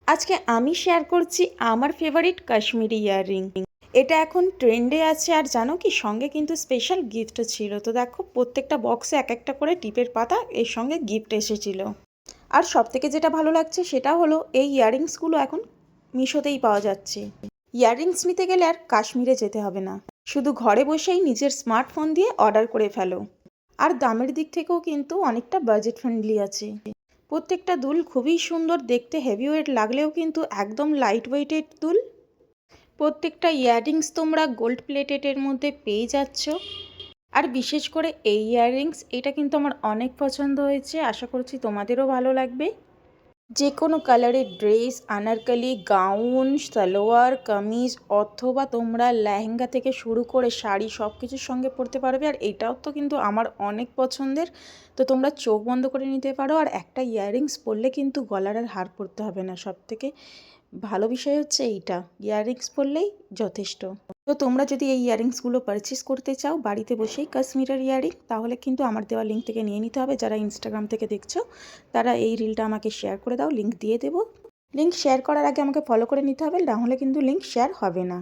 আজকে আমি শেয়ার করছি আমার ফেভারিট কাশ্মীরি ইয়াররিং। এটা এখন ট্রেন্ডে আছে, আর জানো কি, সঙ্গে কিন্তু স্পেশাল গিফটও ছিল। তো দেখো, প্রত্যেকটা বক্সে এক একটা করে টিপের পাতা এর সঙ্গে গিফট এসেছিল। আর সবথেকে যেটা ভালো লাগছে সেটা হলো এই ইয়াররিংসগুলো এখন মিশোতেই পাওয়া যাচ্ছে। ইয়াররিংস নিতে গেলে আর কাশ্মীরে যেতে হবে না, শুধু ঘরে বসেই নিজের স্মার্টফোন দিয়ে অর্ডার করে ফেলো। আর দামের দিক থেকেও কিন্তু অনেকটা বাজেট ফ্রেন্ডলি আছে। প্রত্যেকটা দুল খুবই সুন্দর দেখতে, হেভি ওয়েট লাগলেও কিন্তু একদম লাইট ওয়েটের দুল। প্রত্যেকটা ইয়াররিংস তোমরা গোল্ড প্লেটেডের মধ্যে পেয়ে যাচ্ছ। আর বিশেষ করে এই ইয়াররিংস, এটা কিন্তু আমার অনেক পছন্দ হয়েছে, আশা করছি তোমাদেরও ভালো লাগবে। যে কোনো কালারের ড্রেস, আনারকলি, গাউন, সালোয়ার কামিজ অথবা তোমরা লেহেঙ্গা থেকে শুরু করে শাড়ি সব কিছুর সঙ্গে পরতে পারবে। আর এটাও তো কিন্তু আমার অনেক পছন্দের। তো তোমরা চোখ বন্ধ করে নিতে পারো, আর একটা ইয়াররিংস পরলে কিন্তু গলার আর হার পরতে হবে না। সব থেকে ভালো বিষয় হচ্ছে এইটা, ইয়াররিংস পরলেই যথেষ্ট। তো তোমরা যদি এই ইয়াররিংসগুলো পারচেস করতে চাও বাড়িতে বসেই কাশ্মীরের ইয়াররিং, তাহলে কিন্তু আমার দেওয়া লিঙ্ক থেকে নিয়ে নিতে হবে। যারা ইনস্টাগ্রাম থেকে দেখছো তারা এই রিলটা আমাকে শেয়ার করে দাও, লিঙ্ক দিয়ে দেবো। লিঙ্ক শেয়ার করার আগে আমাকে ফলো করে নিতে হবে, নাহলে কিন্তু লিঙ্ক শেয়ার হবে না।